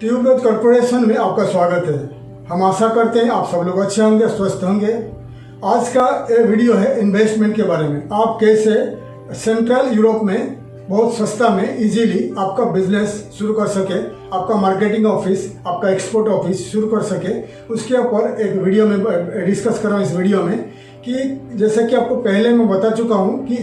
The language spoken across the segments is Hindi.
ट्यूबवेल कॉर्पोरेशन में आपका स्वागत है। हम आशा करते हैं आप सब लोग अच्छे होंगे, स्वस्थ होंगे। आज का ये वीडियो है इन्वेस्टमेंट के बारे में। आप कैसे सेंट्रल यूरोप में बहुत सस्ता में इजीली आपका बिजनेस शुरू कर सके, आपका मार्केटिंग ऑफिस, आपका एक्सपोर्ट ऑफिस शुरू कर सके, उसके ऊपर एक वीडियो में डिस्कस कर रहा हूँ। इस वीडियो में कि जैसे कि आपको पहले मैं बता चुका हूँ कि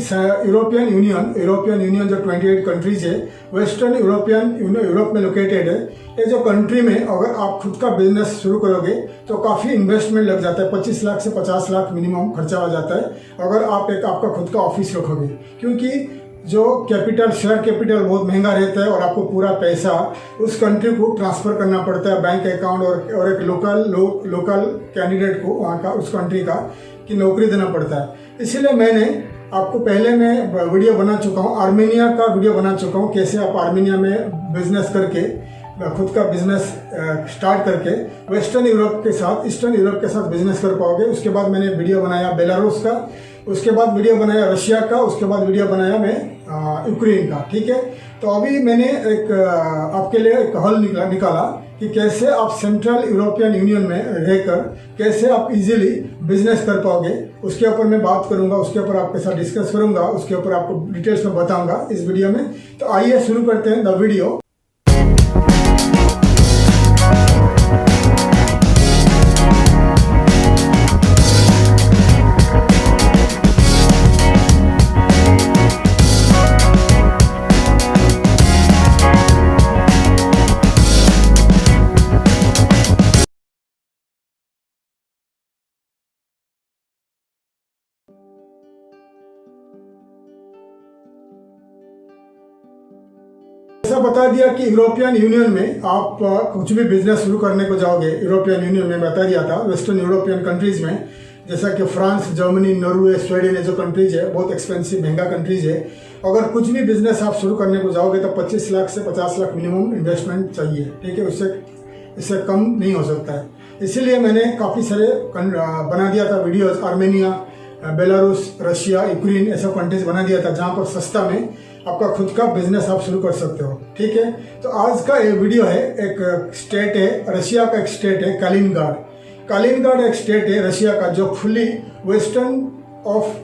यूरोपियन यूनियन जो 28 कंट्रीज है, वेस्टर्न यूरोप में लोकेटेड है। ये जो कंट्री में अगर आप खुद का बिजनेस शुरू करोगे तो काफ़ी इन्वेस्टमेंट लग जाता है। 25 लाख से 50 लाख मिनिमम खर्चा आ जाता है अगर आप आपका खुद का ऑफिस रखोगे, क्योंकि जो शेयर कैपिटल बहुत महंगा रहता है और आपको पूरा पैसा उस कंट्री को ट्रांसफ़र करना पड़ता है बैंक अकाउंट और एक लोकल कैंडिडेट को वहाँ का उस कंट्री का की नौकरी देना पड़ता है। इसीलिए मैंने आपको पहले मैं वीडियो बना चुका हूँ, आर्मेनिया का वीडियो बना चुका हूँ, कैसे आप आर्मेनिया में बिजनेस करके खुद का बिजनेस स्टार्ट करके वेस्टर्न यूरोप के साथ ईस्टर्न यूरोप के साथ बिजनेस कर पाओगे। उसके बाद मैंने वीडियो बनाया बेलारूस का, उसके बाद वीडियो बनाया रशिया का, उसके बाद वीडियो बनाया मैं यूक्रेन का। ठीक है, तो अभी मैंने एक आपके लिए एक हल निकाला कि कैसे आप सेंट्रल यूरोपियन यूनियन में रहकर कैसे आप इजीली बिजनेस कर पाओगे। उसके ऊपर मैं बात करूंगा, उसके ऊपर आपके साथ डिस्कस करूंगा, उसके ऊपर आपको डिटेल्स में बताऊंगा इस वीडियो में। तो आइए शुरू करते हैं द वीडियो। ऐसा बता दिया कि यूरोपियन यूनियन में आप कुछ भी बिजनेस शुरू करने को जाओगे, यूरोपियन यूनियन में बता दिया था, वेस्टर्न यूरोपियन कंट्रीज में जैसा कि फ्रांस, जर्मनी, नॉर्वे, स्वीडन जो कंट्रीज है बहुत एक्सपेंसिव महंगा कंट्रीज है। अगर कुछ भी बिजनेस आप शुरू करने को जाओगे तो 25 लाख से 50 लाख मिनिमम इन्वेस्टमेंट चाहिए। ठीक है, इससे कम नहीं हो सकता है। इसीलिए मैंने काफ़ी सारे बना दिया था videos, Armenia, Belarus, Russia, Ukraine ऐसा कंट्रीज बना दिया था जहाँ पर सस्ता में आपका खुद का बिजनेस आप शुरू कर सकते हो। ठीक है, तो आज का ये वीडियो है, एक स्टेट है, रशिया का एक स्टेट है कालिनग्राड एक स्टेट है रशिया का जो फुली वेस्टर्न ऑफ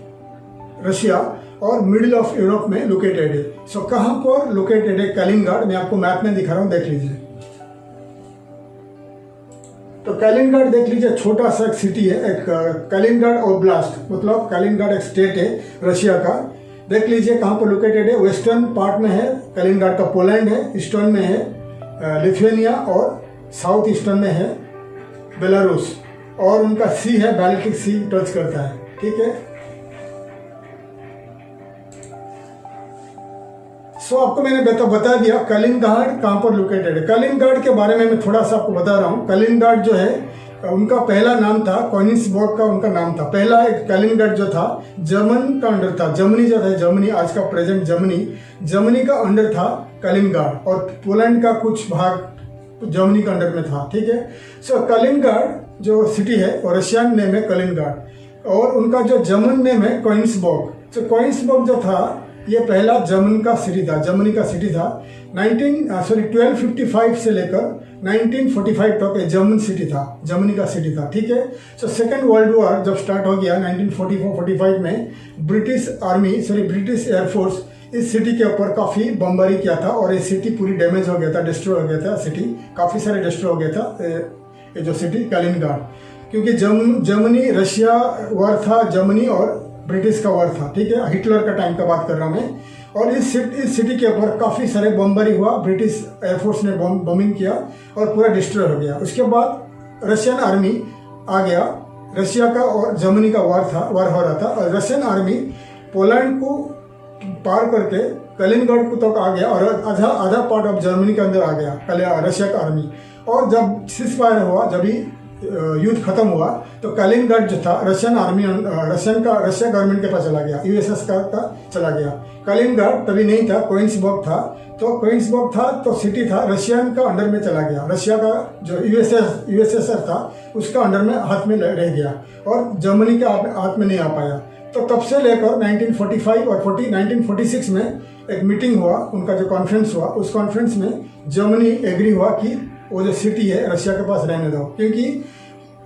रशिया और मिडिल ऑफ यूरोप में लोकेटेड है। सो कहाँ पर लोकेटेड है कालिनग्राड, मैं आपको मैप में दिखा रहा हूँ, देख लीजिए। तो कालिनग्राड देख लीजिए, छोटा सा एक सिटी है, एक कालिनग्राड ओब्लास्ट, मतलब कालिनग्राड एक स्टेट है रशिया का। देख लीजिए कहाँ पर लोकेटेड है, वेस्टर्न पार्ट में है कालिनग्राड का पोलैंड है, ईस्टर्न में है लिथुआनिया और साउथ ईस्टर्न में है बेलारूस, और उनका सी है बाल्टिक सी टच करता है। ठीक है, सो आपको मैंने बता दिया कालिनग्राड कहाँ पर लोकेटेड है। कालिनग्राड के बारे में मैं थोड़ा सा आपको बता रहा हूँ। कालिनग्राड जो है उनका पहला नाम था कोनिग्सबर्ग का, उनका नाम था पहला। एक कालिनग्राड जो था जर्मन का अंडर था, जर्मनी जो था, जर्मनी आज का प्रेजेंट जर्मनी का अंडर था कालिनग्राड, और पोलैंड का कुछ भाग जर्मनी का अंडर में था। ठीक है, सो कालिनग्राड जो सिटी है और रशियन नेम है कालिनग्राड, और उनका जो जर्मन नेम है कोनिग्सबर्ग। सो कोनिग्सबर्ग जो था ये पहला जर्मनी का सिटी था। 1255 से लेकर 1945 तक ये जर्मनी का सिटी था। ठीक है, सो सेकेंड वर्ल्ड वॉर जब स्टार्ट हो गया 1944-45 में, ब्रिटिश एयरफोर्स इस सिटी के ऊपर काफ़ी बमबारी किया था और ये सिटी पूरी डैमेज हो गया था, डिस्ट्रॉय हो गया था। सिटी काफ़ी सारे डिस्ट्रॉय हो गया था ये जो सिटी कालिनग्राड, क्योंकि जर्मनी रशिया वॉर था, जर्मनी और ब्रिटिश का वॉर था। ठीक है, हिटलर का टाइम का बात कर रहा हूँ मैं। और इस सिटी के ऊपर काफ़ी सारे बमबारी हुआ, ब्रिटिश एयरफोर्स ने बमिंग किया और पूरा डिस्ट्रॉय हो गया। उसके बाद रशियन आर्मी आ गया, रशिया का और जर्मनी का वॉर हो रहा था, और रशियन आर्मी पोलैंड को पार करके कालिनग्राड को तक आ गया और आधा पार्ट ऑफ जर्मनी के अंदर आ गया रशिया का आर्मी। और जब सीज़फायर हुआ, जब ही युद्ध खत्म हुआ, तो कालिनग्राड जो था रशिया गवर्नमेंट के पास चला गया, यूएसएसआर का चला गया। कालिनग्राड तभी नहीं था, कोनिग्सबर्ग था तो सिटी था रशियन का अंडर में चला गया। रशिया का जो यूएसएसआर था उसका अंडर में हाथ में रह गया और जर्मनी के हाथ में नहीं आ पाया। तो तब से लेकर 1945 और 1946 में एक मीटिंग हुआ, उनका जो कॉन्फ्रेंस हुआ, उस कॉन्फ्रेंस में जर्मनी एग्री हुआ कि वो जो सिटी है रशिया के पास रहने दो, क्योंकि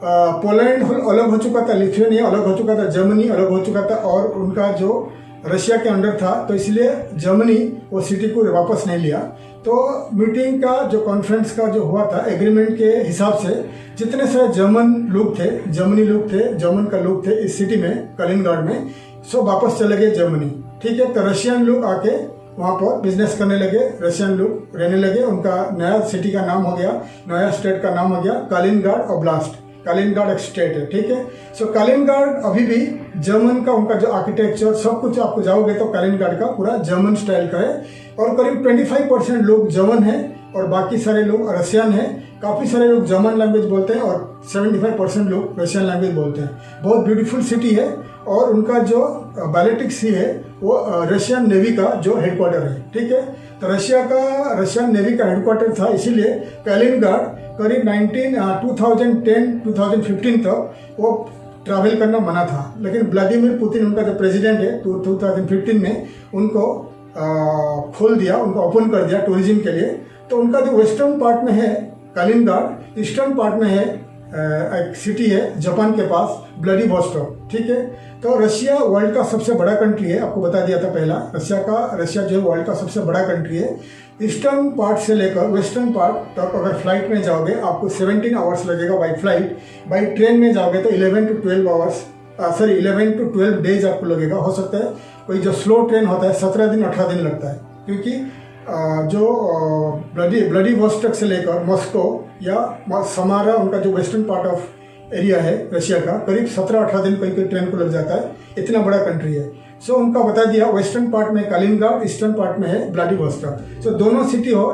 पोलैंड अलग हो चुका था, लिथुआनिया अलग हो चुका था, जर्मनी अलग हो चुका था और उनका जो रशिया के अंडर था, तो इसलिए जर्मनी वो सिटी को वापस नहीं लिया। तो मीटिंग का जो कॉन्फ्रेंस का जो हुआ था एग्रीमेंट के हिसाब से जितने सारे जर्मन लोग थे, जर्मन का लोग थे इस सिटी में कलिनग्राड में, सब वापस चले गए जर्मनी। ठीक है, तो रशियन लोग आके वहाँ पर बिजनेस करने लगे, रशियन लोग रहने लगे। उनका नया सिटी का नाम हो गया, नया स्टेट का नाम हो गया कलिनग्राड ओब्लास्ट। कलिनग्राड एक स्टेट है। ठीक है, सो कलिनग्राड अभी भी जर्मन का उनका जो आर्किटेक्चर सब कुछ आपको जाओगे तो कलिनग्राड का पूरा जर्मन स्टाइल का है और करीब 25% लोग जर्मन हैं और बाकी सारे लोग रशियन हैं। काफ़ी सारे लोग जर्मन लैंग्वेज बोलते हैं और 75% लोग रशियन लैंग्वेज बोलते हैं। बहुत ब्यूटीफुल सिटी है और उनका जो बाल्टिक सी है वो रशियन नेवी का जो हेडक्वार्टर है। ठीक है, तो रशियन नेवी का हेडक्वार्टर था, इसीलिए कलिनग्राड करीब 2010-2015 तक वो ट्रैवल करना मना था। लेकिन व्लादिमीर पुतिन उनका जो प्रेसिडेंट है 2015 में उनको खोल दिया, उनको ओपन कर दिया टूरिज्म के लिए। तो उनका जो वेस्टर्न पार्ट में है कलिनग्राड, ईस्टर्न पार्ट में है एक सिटी है जापान के पास व्लादिवोस्टोक। ठीक है, तो रशिया वर्ल्ड का सबसे बड़ा कंट्री है, आपको बता दिया था पहला। रशिया जो है वर्ल्ड का सबसे बड़ा कंट्री है। ईस्टर्न पार्ट से लेकर वेस्टर्न पार्ट तक अगर फ्लाइट में जाओगे आपको 17 आवर्स लगेगा बाई फ्लाइट। बाई ट्रेन में जाओगे तो 11 to 12 डेज आपको लगेगा। हो सकता है कोई जो स्लो ट्रेन होता है 17 दिन 18 दिन लगता है, क्योंकि जो व्लादिवोस्टोक से लेकर मॉस्को या समारा उनका जो वेस्टर्न पार्ट ऑफ एरिया है रशिया का, करीब 17-18 दिन कोई ट्रेन को लग जाता है, इतना बड़ा कंट्री है। सो उनका बता दिया वेस्टर्न पार्ट में कलिनग्राड, ईस्टर्न पार्ट में है व्लादिवोस्टोक। सो दोनों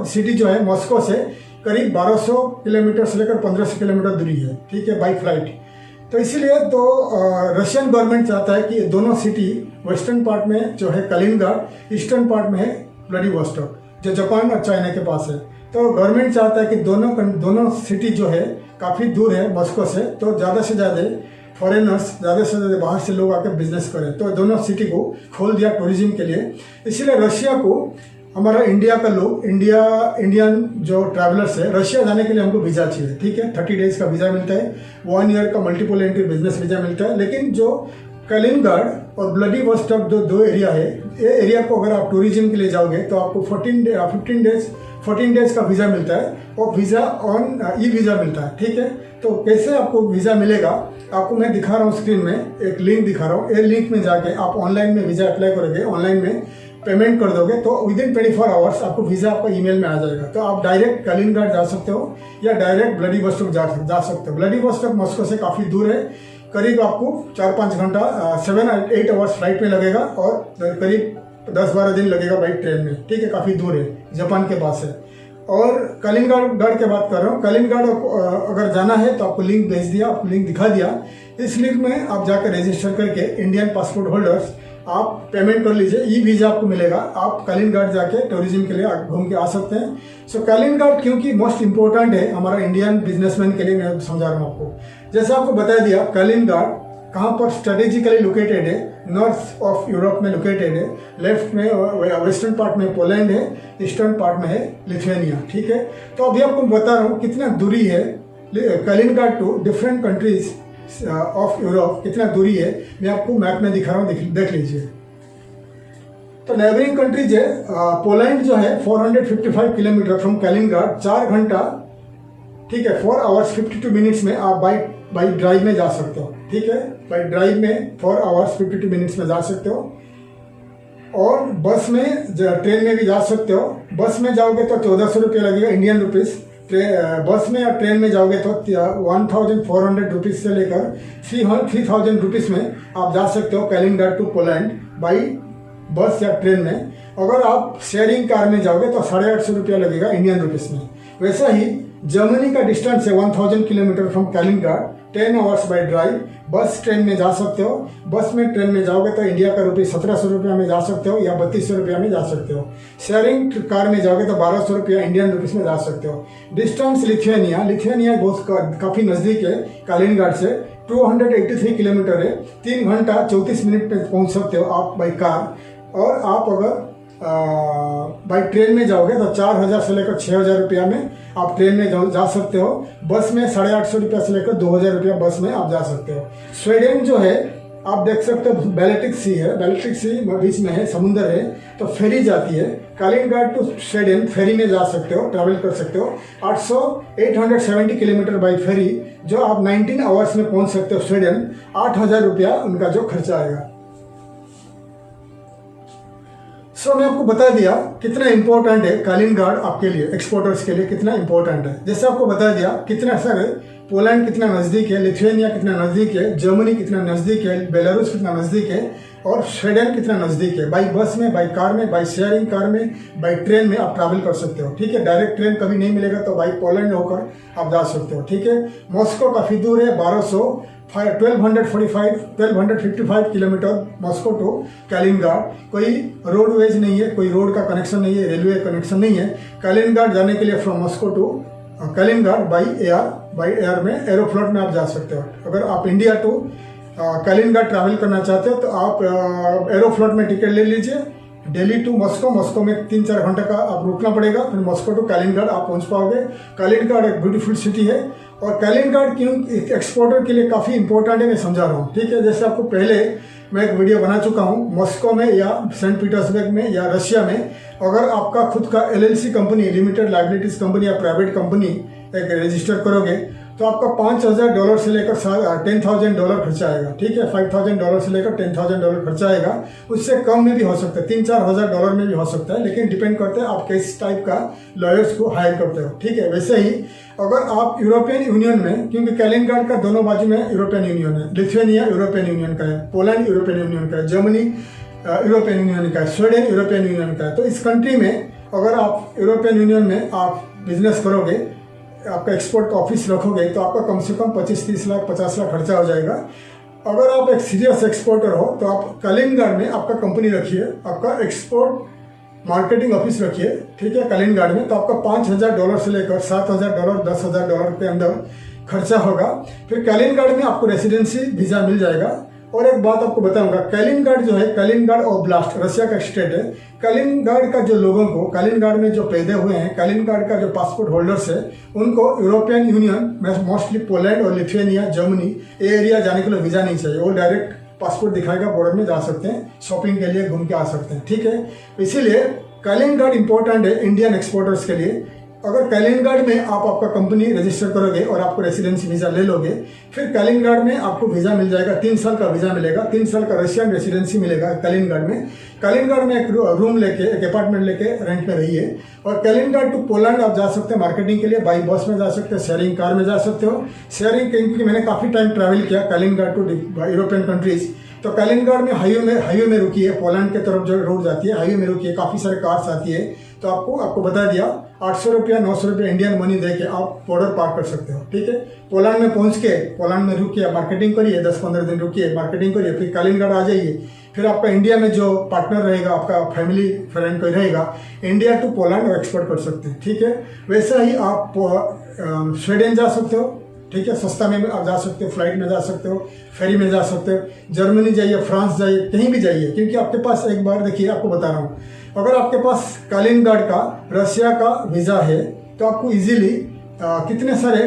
सिटी जो है मॉस्को से करीब 1200 किलोमीटर से लेकर 1500 किलोमीटर दूरी है। ठीक है, बाई फ्लाइट। तो इसीलिए तो रशियन गवर्नमेंट चाहता है कि दोनों सिटी वेस्टर्न पार्ट में जो है कलिनग्राड, ईस्टर्न पार्ट में है व्लादिवोस्टोक जो जापान और चाइना के पास है। तो गवर्नमेंट चाहता है कि दोनों सिटी जो है काफ़ी दूर है मॉस्को से, तो ज़्यादा से ज़्यादा फॉरेनर्स, ज़्यादा से ज़्यादा बाहर से लोग आकर बिजनेस करें। तो दोनों सिटी को खोल दिया टूरिज्म के लिए। इसीलिए रशिया को हमारा इंडिया का लोग, इंडियन जो ट्रैवलर्स है, रशिया जाने के लिए हमको वीज़ा चाहिए। ठीक है, 30 डेज का वीज़ा मिलता है, 1 ईयर का मल्टीपल एंट्री बिजनेस वीज़ा मिलता है। लेकिन जो कलिनग्राड और व्लादिवोस्टोक जो 2 एरिया है, ये एरिया को अगर आप टूरिज्म के लिए जाओगे तो आपको 14 डेज का वीज़ा मिलता है और वीज़ा ऑन ई वीज़ा मिलता है। ठीक है, तो कैसे आपको वीज़ा मिलेगा आपको मैं दिखा रहा हूँ, स्क्रीन में एक लिंक दिखा रहा हूँ। ये लिंक में जाके आप ऑनलाइन में वीज़ा अप्लाई करोगे, ऑनलाइन में पेमेंट कर दोगे तो विदिन 24 आवर्स आपको वीज़ा आपका ईमेल में आ जाएगा। तो आप डायरेक्ट कलिनग्राड जा सकते हो या डायरेक्ट व्लादिवोस्टोक जा सकते हो। व्लादिवोस्टोक मॉस्को से काफ़ी दूर है, करीब आपको 4-5 घंटा 7-8 आवर्स फ्लाइट में लगेगा और करीब 10-12 दिन लगेगा बाई ट्रेन में। ठीक है, काफ़ी दूर है, जापान के पास है। और कलिनग्राड की बात कर रहा हूँ। कलिनग्राड अगर जाना है तो आपको लिंक भेज दिया, आपको लिंक दिखा दिया। इस लिंक में आप जाकर रजिस्टर करके इंडियन पासपोर्ट होल्डर्स आप पेमेंट कर लीजिए, ई वीज़ा आपको मिलेगा। आप कलिनग्राड जाके टूरिज्म के लिए घूम के आ सकते हैं। सो कलिनग्राड क्योंकि मोस्ट इंपॉर्टेंट है हमारा इंडियन बिजनेसमैन के लिए, मैं समझा रहा हूँ आपको। जैसे आपको बता दिया कलिनग्राड कहाँ पर स्ट्रेटेजिकली लोकेटेड है, नॉर्थ ऑफ यूरोप में लोकेटेड है। लेफ्ट में वेस्टर्न पार्ट में पोलैंड है, ईस्टर्न पार्ट में है लिथुआनिया। ठीक है, तो अभी आपको बता रहा हूँ कितना दूरी है Kaliningrad to different countries of Europe, कितना दूरी है मैं आपको मैप में दिखा रहा हूँ, देख लीजिए। तो नेबरिंग कंट्रीज है पोलैंड जो है 455 किलोमीटर फ्रॉम कलिनग्राड, 4 घंटा, ठीक है, 4 आवर्स 52 मिनट्स में आप बाई ड्राइव में जा सकते हो। ठीक है, बाई ड्राइव में 4 आवर्स 52 मिनट्स में जा सकते हो। और बस में, ट्रेन में भी जा सकते हो। बस में जाओगे तो 1400 रुपये लगेगा इंडियन रुपीज़। बस में या ट्रेन में जाओगे तो 1400 रुपीज़ से लेकर 3000 रुपीज़ में आप जा सकते हो कलिनग्राड टू पोलैंड बाई बस या ट्रेन में। अगर आप शेयरिंग कार में जाओगे तो 850 रुपया लगेगा इंडियन रुपीज़ में। वैसा ही जर्मनी का डिस्टेंस है 1000 kilometre from Kaliningrad, 10 hours by drive. बस ट्रेन में जा सकते हो। बस में ट्रेन में जाओगे तो इंडिया का रुपये 1700 रुपया में जा सकते हो या 3200 रुपया में जा सकते हो। शेयरिंग कार में जाओगे तो 1200 रुपया इंडियन रुपीज़ में जा सकते हो। डिस्टेंस लिथुआनिया बहुत काफ़ी नज़दीक है कलिनग्राड से, 283 किलोमीटर है। 3 घंटा 34 मिनट में पहुँच सकते हो आप बाई कार। और आप अगर बाई ट्रेन में जाओगे तो 4000 से लेकर 6000 रुपया में आप ट्रेन में जा सकते हो। बस में 850 रुपया से लेकर 2000 रुपया बस में आप जा सकते हो। स्वीडन जो है आप देख सकते हो बैल्टिक सी है, बैल्टिक सी बीच में है, समुंदर है, तो फेरी जाती है कालिनग्राड टू स्वीडन, फेरी में जा सकते हो, ट्रैवल कर सकते हो 870 किलोमीटर बाई फेरी, जो आप 19 आवर्स में पहुंच सकते हो स्वीडन। 8000 रुपया उनका जो खर्चा आएगा। सो मैं आपको बता दिया कितना इंपॉर्टेंट है कालिनग्राड आपके लिए, एक्सपोर्टर्स के लिए कितना इंपॉर्टेंट है। जैसे आपको बता दिया कितना सर पोलैंड कितना नज़दीक है, लिथुआनिया कितना नज़दीक है, जर्मनी कितना नज़दीक है, बेलारूस कितना नज़दीक है और स्वीडन कितना नज़दीक है। बाई बस में, बाई कार में, बाई शेयरिंग कार में, बाई ट्रेन में आप ट्रैवल कर सकते हो। ठीक है, डायरेक्ट ट्रेन कभी नहीं मिलेगा तो बाई पोलैंड होकर आप जा सकते हो। ठीक है, मॉस्को काफ़ी दूर है, 1255 किलोमीटर मॉस्को टू कालिनग्राड। कोई रोडवेज नहीं है, कोई रोड का कनेक्शन नहीं है, रेलवे कनेक्शन नहीं है। कालिनग्राड जाने के लिए from Moscow to Kaliningrad by air में, एरोफ्लोट में आप जा सकते हो। अगर आप इंडिया टू कालिनग्राड ट्रैवल करना चाहते हो तो आप एरोफ्लोट में टिकट ले लीजिए। दिल्ली टू मॉस्को, मॉस्को में 3-4 घंटे का आप रुकना पड़ेगा, फिर मॉस्को टू कालिनग्राड आप पहुंच पाओगे। कालिनग्राड एक ब्यूटीफुल सिटी है और कालिनग्राड क्यों एक्सपोर्टर के लिए काफ़ी इंपॉर्टेंट है मैं समझा रहा हूँ। ठीक है, जैसे आपको पहले मैं एक वीडियो बना चुका हूँ, मॉस्को में या सेंट पीटर्सबर्ग में या रशिया में अगर आपका खुद का LLC company, limited liabilities company या प्राइवेट कंपनी एक रजिस्टर करोगे तो आपका $5000 से लेकर $10,000 खर्चा आएगा। ठीक है, $5,000 से लेकर $10,000 खर्चा आएगा। उससे कम में भी हो सकता है, $3-4 हज़ार डॉलर में भी हो सकता है, लेकिन डिपेंड करता है आप किस टाइप का लॉयर्स को हायर करते हो। ठीक है, वैसे ही अगर आप यूरोपियन यूनियन में, क्योंकि कालिनग्राड का दोनों बाजू में यूरोपियन यूनियन है, लिथुआनिया यूरोपियन यूनियन का है, पोलैंड यूरोपियन यूनियन का है, जर्मनी यूरोपियन यूनियन का है, स्वीडन यूरोपियन यूनियन का है। तो इस कंट्री में अगर आप यूरोपियन यूनियन में आप बिजनेस करोगे, आपका एक्सपोर्ट का ऑफिस रखोगे तो आपका कम से कम 25-30 लाख 50 लाख खर्चा हो जाएगा। अगर आप एक सीरियस एक्सपोर्टर हो तो आप कालिनग्राड में आपका कंपनी रखिए, आपका एक्सपोर्ट मार्केटिंग ऑफिस रखिए। ठीक है, कालिनग्राड में तो आपका $5,000 से लेकर $7,000 $10,000 के अंदर खर्चा होगा। फिर कालिनग्राड में आपको रेसिडेंसी वीज़ा मिल जाएगा। और एक बात आपको बताऊंगा, कालिनग्राड जो है, कालिनग्राड ओब्लास्ट रशिया का स्टेट है। कालिनग्राड का जो लोगों को, कालिनग्राड में जो पैदा हुए हैं, कालिनग्राड का जो पासपोर्ट होल्डर्स है, उनको यूरोपियन यूनियन मोस्टली पोलैंड और लिथुआनिया, जर्मनी ये एरिया जाने के लिए वीज़ा नहीं चाहिए। वो डायरेक्ट पासपोर्ट दिखाएगा, बॉर्डर में जा सकते हैं, शॉपिंग के लिए घूम के आ सकते हैं। ठीक है, इसीलिए कालिनग्राड इंपॉर्टेंट है इंडियन एक्सपोर्टर्स के लिए। अगर कालिनग्राड में आप आपका कंपनी रजिस्टर करोगे और आपको रेसिडेंसी वीज़ा ले लोगे, फिर कालिनग्राड में आपको वीज़ा मिल जाएगा, 3 साल का वीज़ा मिलेगा, 3 साल का रशियन रेसिडेंसी मिलेगा कालिनग्राड में। कालिनग्राड में एक रूम लेके, एक अपार्टमेंट लेके रेंट में रहिए। और कालिनग्राड टू पोलैंड आप जा सकते हैं मार्केटिंग के लिए, बाई बस में जा सकते हैं, शेयरिंग कार में जा सकते हो। शेयरिंग क्योंकि मैंने काफ़ी टाइम ट्रैवल किया कालिनग्राड टू यूरोपियन कंट्रीज, तो कालिनग्राड में हाईवे में रुकी है, पोलैंड की तरफ जो रोड जाती है हाईवे में रुकी है, काफ़ी सारे कार्स आती है। तो आपको बता दिया 800 रुपया 900 रुपया इंडियन मनी दे के आप बॉर्डर पार कर सकते हो। ठीक है, पोलैंड में पहुंच के पोलैंड में रुकिए, मार्केटिंग करिए, 10-15 दिन रुकिए, मार्केटिंग करिए, फिर कालिनग्राड आ जाइए। फिर आपका इंडिया में जो पार्टनर रहेगा, आपका फैमिली फ्रेंड कोई रहेगा, इंडिया टू पोलैंड एक्सपोर्ट कर सकते हैं। ठीक है, वैसा ही आप स्वीडन जा सकते हो। ठीक है, सस्ता में आप जा सकते हो, फ्लाइट में जा सकते हो, फेरी में जा सकते हो, जर्मनी जाइए, फ्रांस जाइए, कहीं भी जाइए। क्योंकि आपके पास, एक बार देखिए आपको बता रहा हूँ, अगर आपके पास कालिनग्राड का रशिया का वीज़ा है तो आपको इजीली कितने सारे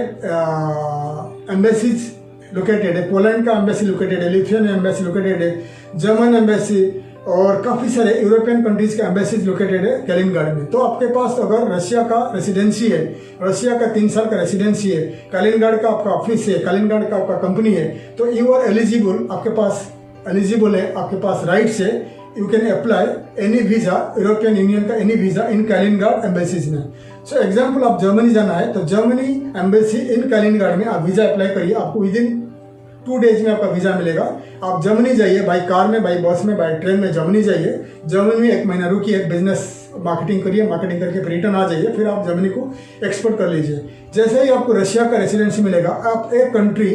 एम्बेसीज लोकेटेड है। पोलैंड का एम्बेसी लोकेटेड है, लिथुआनिया एम्बेसी लोकेटेड है, जर्मन एम्बेसी और काफ़ी सारे यूरोपियन कंट्रीज का एम्बेसीज लोकेटेड है कालिनग्राड में। तो आपके पास अगर रशिया का रेसिडेंसी है, रशिया का 3 साल का रेसिडेंसी है, कालिनग्राड का आपका ऑफिस है, कालिनग्राड का आपका कंपनी है, तो यू आर एलिजिबल, आपके पास एलिजिबल है, आपके पास राइट्स है। You can apply any visa, European union का एनी वीज़ा इन कालिनग्राड एम्बेसीज में। सो एग्जाम्पल, आप जर्मनी जाना है तो जर्मनी एम्बेसी इन कालिनग्राड में आप वीज़ा अप्लाई करिए, आपको विदिन 2 डेज में आपका वीज़ा मिलेगा। आप जर्मनी जाइए, बाई कार में, बाई बस में, बाई ट्रेन में जर्मनी जाइए, जर्मनी में 1 महीना रुकिए, बिजनेस मार्केटिंग करिए, मार्केटिंग करके फिर रिटर्न आ जाइए, फिर आप जर्मनी को एक्सपोर्ट कर लीजिए। जैसे ही आपको रशिया का रेसिडेंसी मिलेगा, आप एक कंट्री,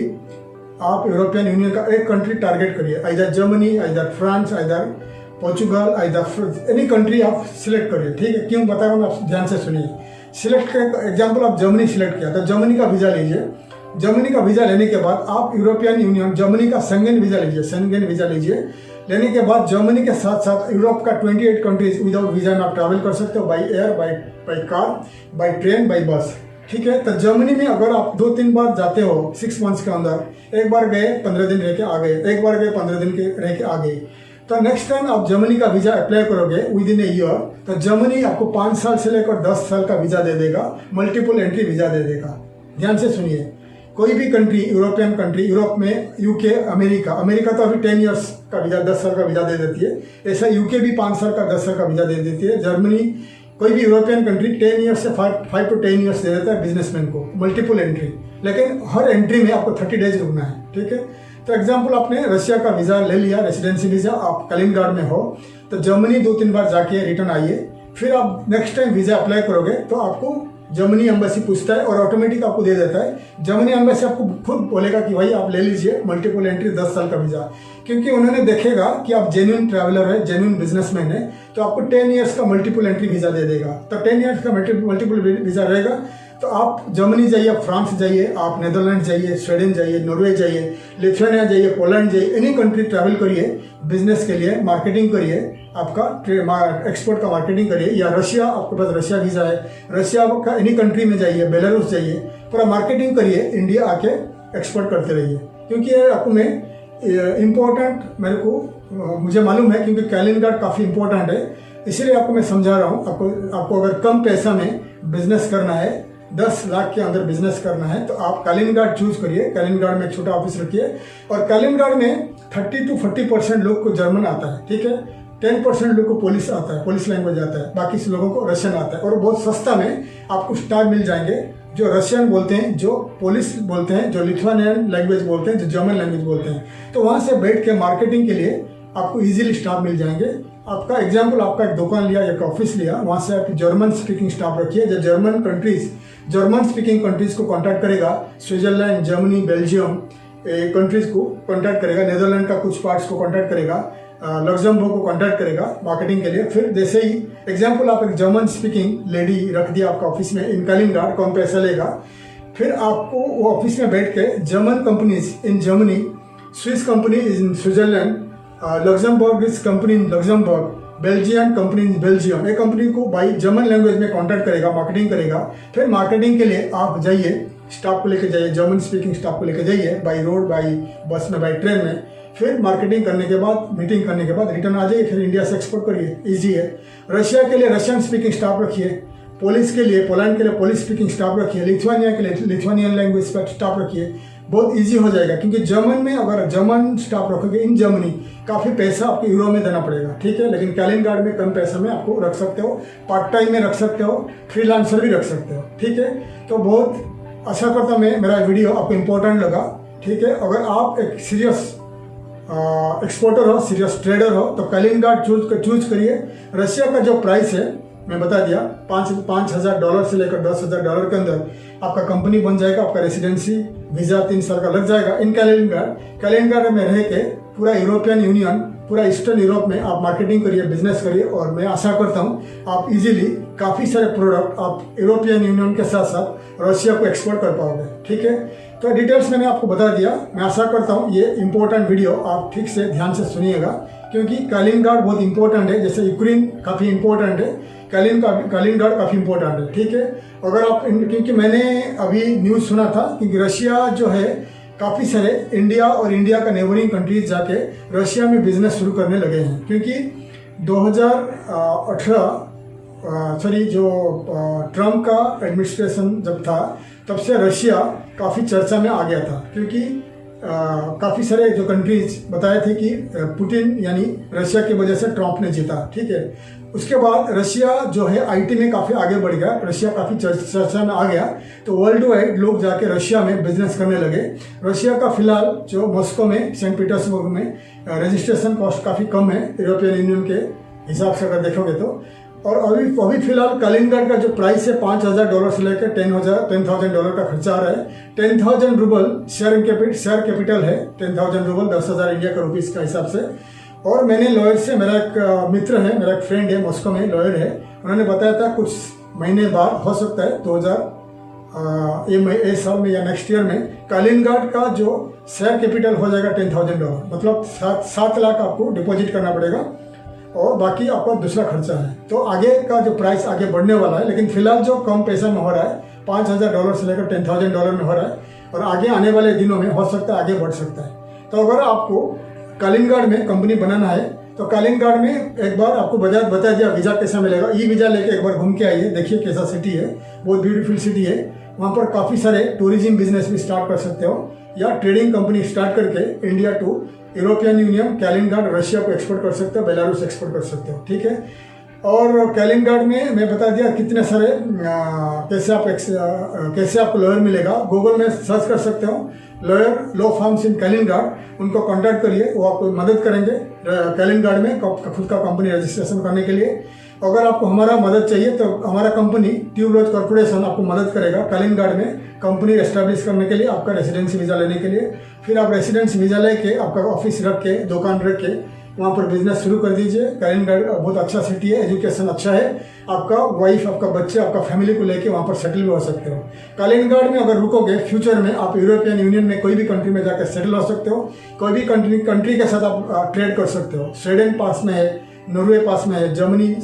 आप यूरोपियन यूनियन का एक कंट्री टारगेट करिए, either Germany, either France, either Portugal, either any country आप सिलेक्ट करिए। ठीक है, क्यों बता रहा हूँ, आप ध्यान से सुनिए। सिलेक्ट का एग्जाम्पल, आप जर्मनी सिलेक्ट किया तो जर्मनी का वीज़ा लीजिए। जर्मनी का वीज़ा लेने के बाद आप यूरोपियन यूनियन, जर्मनी का शेंगेन वीज़ा लीजिए, शेंगेन वीज़ा लीजिए। लेने के बाद जर्मनी के साथ साथ यूरोप का 28 कंट्रीज विदाउट वीज़ा में आप ट्रैवल कर सकते हो, by air, by car, by train, by bus. ठीक है। तो जर्मनी में अगर आप 2-3 बार जाते हो 6 मंथ्स के अंदर, एक बार गए 15 दिन रह के आ गए, एक बार गए 15 दिन के रह के आ गए, तो नेक्स्ट टाइम आप जर्मनी का वीज़ा अप्लाई करोगे विद इन ए ईयर, तो जर्मनी आपको 5 साल से लेकर 10 साल का वीज़ा दे देगा, मल्टीपल एंट्री वीज़ा दे देगा। ध्यान से सुनिए, कोई भी कंट्री, यूरोपियन कंट्री, यूरोप में यूके, अमेरिका तो अभी 10 ईयर्स का वीज़ा, 10 साल का वीज़ा दे देती है। ऐसा यूके भी 5 साल का 10 साल का वीज़ा दे देती है। जर्मनी, कोई भी यूरोपियन कंट्री 10 ईयर्स से 5 to 10 ईयर्स दे देता है बिजनेसमैन को, मल्टीपल एंट्री। लेकिन हर एंट्री में आपको 30 डेज रुकना है, ठीक है। तो एग्जाम्पल, आपने रशिया का वीज़ा ले लिया, रेसिडेंसी वीज़ा, आप कलिंगराड में हो, तो जर्मनी 2-3 बार जाके रिटर्न आइए। फिर आप नेक्स्ट टाइम वीज़ा अप्लाई करोगे तो आपको जर्मनी एम्बेसी पूछता है और ऑटोमेटिक आपको दे देता है। जर्मनी एम्बेसी आपको खुद बोलेगा कि भाई आप ले लीजिए मल्टीपल एंट्री 10 साल का वीज़ा, क्योंकि उन्होंने देखेगा कि आप जेन्युइन ट्रैवलर है, जेन्युइन बिजनेसमैन है, तो आपको 10 ईयर्स का मल्टीपल एंट्री वीज़ा दे देगा। तो 10 ईयर्स का मल्टीपल वीज़ा रहेगा तो आप जर्मनी जाइए, फ्रांस जाइए, आप नेदरलैंड जाइए, स्वीडन जाइए, नॉर्वे जाइए, लिथुआनिया जाइए, पोलैंड जाइए, एनी कंट्री ट्रैवल करिए बिजनेस के लिए, मार्केटिंग करिए, आपका एक्सपोर्ट का मार्केटिंग करिए। या रशिया, आपके पास रशिया वीज़ा है, रशिया का एनी कंट्री में जाइए, बेलारूस जाइए, पूरा मार्केटिंग करिए, इंडिया आके एक्सपोर्ट करते रहिए। क्योंकि ये आपको मैं इम्पोर्टेंट, मुझे मालूम है, क्योंकि कलिंगराड काफ़ी इंपॉर्टेंट है, इसीलिए आपको मैं समझा रहा हूँ। आपको अगर कम पैसा में बिजनेस करना है, 10 लाख के अंदर बिजनेस करना है, तो आप कलिंगराड चूज करिए। कलिंगराड में छोटा ऑफिस रखिए, और कलिंगराड में 30 to 40% लोग को जर्मन आता है, ठीक है। 10% लोग को पोलिश आता है, पोलिश लैंग्वेज आता है, बाकी लोगों को रशियन आता है। और बहुत सस्ता में आपको स्टाफ मिल जाएंगे जो रशियन बोलते हैं, जो पोलिश बोलते हैं, जो लिथुआनियन लैंग्वेज बोलते हैं, जो जर्मन लैंग्वेज बोलते हैं। तो वहाँ से बैठ के मार्केटिंग के लिए आपको इजीली स्टाफ मिल जाएंगे। आपका एग्जाम्पल, आपका एक दुकान लिया, एक ऑफिस लिया, वहाँ से आप जर्मन स्पीकिंग स्टाफ रखिए, जो जर्मन स्पीकिंग कंट्रीज को कांटेक्ट करेगा, स्विट्जरलैंड, जर्मनी, बेल्जियम कंट्रीज को कांटेक्ट करेगा, नेदरलैंड का कुछ पार्ट्स को कांटेक्ट करेगा, लग्जमबर्ग को कांटेक्ट करेगा मार्केटिंग के लिए। फिर जैसे ही एग्जाम्पल, आप एक जर्मन स्पीकिंग लेडी रख दिया आपका ऑफिस में इन कलिंगराड, कम पैसा लेगा, फिर आपको वो ऑफिस में बैठ के German companies in Germany, Swiss company in Switzerland, Luxembourg is company in Luxembourg, Belgian company in Belgium, एक कंपनी को बाई जर्मन लैंग्वेज में कांटेक्ट करेगा, मार्केटिंग करेगा। फिर मार्केटिंग के लिए आप जाइए, स्टाफ को लेके जाइए, जर्मन स्पीकिंग स्टाफ को लेके जाइए, बाई रोड, बाई बस में, बाई ट्रेन में। फिर मार्केटिंग करने के बाद, मीटिंग करने के बाद रिटर्न आ जाइए, फिर इंडिया से एक्सपोर्ट करिए, ईजी है। रशिया के लिए रशियन स्पीकिंग स्टाफ रखिए, पोलिश के लिए, पोलैंड के लिए पोलिश स्पीकिंग स्टाफ रखिए, लिथुआनिया के लिए लिथुआनियन लैंग्वेज स्टाफ रखिए, बहुत इजी हो जाएगा। क्योंकि जर्मन में अगर जर्मन स्टाफ रखोगे इन जर्मनी, काफ़ी पैसा आपको यूरो में देना पड़ेगा, ठीक है। लेकिन कलिंगराड में कम पैसा में आपको रख सकते हो, पार्ट टाइम में रख सकते हो, फ्रीलांसर भी रख सकते हो, ठीक है। तो बहुत आशा करता मैं मेरा वीडियो आपको इम्पोर्टेंट लगा, ठीक है। अगर आप एक सीरियस एक्सपोर्टर हो, सीरियस ट्रेडर हो, तो कलिंगराड चूज करिए। रशिया का जो प्राइस है मैं बता दिया, $5,000 से लेकर $10,000 के अंदर आपका कंपनी बन जाएगा, आपका रेसिडेंसी वीज़ा 3 साल का लग जाएगा इन कलिंगराड में रह के पूरा यूरोपियन यूनियन, पूरा ईस्टर्न यूरोप में आप मार्केटिंग करिए, बिजनेस करिए। और मैं आशा करता हूँ आप इजीली काफ़ी सारे प्रोडक्ट आप यूरोपियन यूनियन के साथ साथ रशिया को एक्सपोर्ट कर पाओगे, ठीक है। तो डिटेल्स मैंने आपको बता दिया। मैं आशा करता हूँ ये इंपॉर्टेंट वीडियो आप ठीक से ध्यान से सुनिएगा, क्योंकि कलिंगराड बहुत इंपॉर्टेंट है, जैसे यूक्रेन काफ़ी इंपॉर्टेंट है, कलिंगराड काफ़ी इंपॉर्टेंट है, ठीक है। अगर आप, क्योंकि मैंने अभी न्यूज़ सुना था कि रशिया जो है काफ़ी सारे इंडिया और इंडिया का नेबरिंग कंट्रीज जाके रशिया में बिजनेस शुरू करने लगे हैं, क्योंकि 2018 जो ट्रम्प का एडमिनिस्ट्रेशन जब था तब से रशिया काफ़ी चर्चा में आ गया था, क्योंकि काफ़ी सारे जो कंट्रीज बताए थे कि पुतिन यानी रशिया की वजह से ट्रम्प ने जीता, ठीक है। उसके बाद रशिया जो है आईटी में काफ़ी आगे बढ़ गया, रशिया काफ़ी चर्चा में आ गया, तो वर्ल्ड वाइड लोग जाके रशिया में बिजनेस करने लगे। रशिया का फिलहाल जो मॉस्को में, सेंट पीटर्सबर्ग में रजिस्ट्रेशन कॉस्ट काफ़ी कम है यूरोपियन यूनियन के हिसाब से अगर देखोगे तो। और अभी फिलहाल कलिंगराड का जो प्राइस है $5,000 से लेकर $10,000 का खर्चा आ रहा है। 10,000 रूबल शेयर कैपिटल है, 10,000 रूबल 10,000 इंडिया का रुपीज़ का हिसाब से। और मैंने लॉयर से, मेरा एक मित्र है, मेरा एक फ्रेंड है, मॉस्को में लॉयर है, उन्होंने बताया था कुछ महीने बाद हो सकता है 2000 ये साल में या नेक्स्ट ईयर में कलिंगराड का जो शेयर कैपिटल हो जाएगा $10,000, मतलब 7 लाख आपको डिपॉजिट करना पड़ेगा और बाकी आपका दूसरा खर्चा है। तो आगे का जो प्राइस आगे बढ़ने वाला है, लेकिन फिलहाल जो कम पैसा में हो रहा है $5,000 से लेकर $10,000 में हो रहा है और आगे आने वाले दिनों में हो सकता है आगे बढ़ सकता है। तो अगर आपको कालिंगार्ड में कंपनी बनाना है तो कालिंगार्ड में एक बार आपको बता दिया वीज़ा कैसा मिलेगा। ई वीज़ा लेके एक बार घूम के आइए, देखिए कैसा सिटी है, बहुत ब्यूटीफुल सिटी है। वहाँ पर काफ़ी सारे टूरिज्म बिजनेस भी स्टार्ट कर सकते हो या ट्रेडिंग कंपनी स्टार्ट करके India to European Union, Kaliningrad, Russia को एक्सपोर्ट कर सकते हो, बेलारूस एक्सपोर्ट कर सकते हो, ठीक है। और कालिंगार्ड में मैं बता दिया कितने सारे कैसे आपको लॉयर मिलेगा। गूगल में सर्च कर सकते हो लॉयर लॉ फर्म्स इन कालिंगार्ड, उनको कांटेक्ट करिए, वो आपको मदद करेंगे कालिंगार्ड में खुद का कंपनी रजिस्ट्रेशन करने के लिए। अगर आपको हमारा मदद चाहिए तो हमारा कंपनी ट्यूबरोज कॉर्पोरेशन आपको मदद करेगा कालिंगार्ड में कंपनी एस्टैब्लिश करने के लिए, आपका रेसिडेंसी वीज़ा लेने के लिए। फिर आप रेसिडेंस वीज़ा लेके आपका ऑफिस रख के, दुकान रख के वहाँ पर बिजनेस शुरू कर दीजिए। कालिंगार्ड बहुत अच्छा सिटी है, एजुकेशन अच्छा है, आपका वाइफ, आपका बच्चे, आपका फैमिली को लेके वहाँ पर सेटल भी हो सकते हो। कालिंगार्ड में अगर रुकोगे फ्यूचर में आप यूरोपियन यूनियन में कोई भी कंट्री में जाकर सेटल हो सकते हो, कोई भी कंट्री के साथ आप ट्रेड कर सकते हो। स्वीडन पास में है, नॉर्वे पास में है, जर्मनी,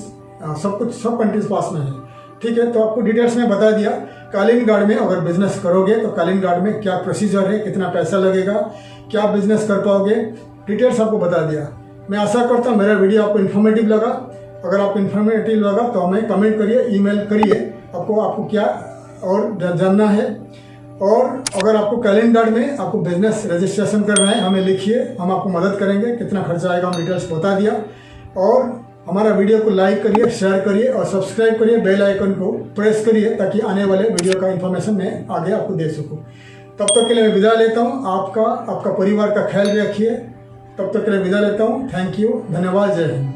सब कंट्रीज पास में है, ठीक है। तो आपको डिटेल्स में बता दिया कालिंगार्ड में अगर बिजनेस करोगे तो कालिंगार्ड में क्या प्रोसीजर है, कितना पैसा लगेगा, क्या बिजनेस कर पाओगे, डिटेल्स आपको बता दिया। मैं आशा करता हूँ मेरा वीडियो आपको इन्फॉर्मेटिव लगा। अगर आपको इन्फॉर्मेटिव लगा तो हमें कमेंट करिए, ईमेल करिए आपको क्या और जानना है। और अगर आपको कालिंगार्ड में आपको बिजनेस रजिस्ट्रेशन करना है हमें लिखिए, हम आपको मदद करेंगे। कितना खर्चा आएगा हम डिटेल्स बता दिया। और हमारा वीडियो को लाइक करिए, शेयर करिए और सब्सक्राइब करिए, बेल आइकन को प्रेस करिए ताकि आने वाले वीडियो का इन्फॉर्मेशन मैं आगे आपको दे सकूँ। तब तक के लिए मैं विदा लेता हूँ। आपका परिवार का ख्याल रखिए। तब तक के लिए विदा लेता हूँ। थैंक यू, धन्यवाद, जय हिंद।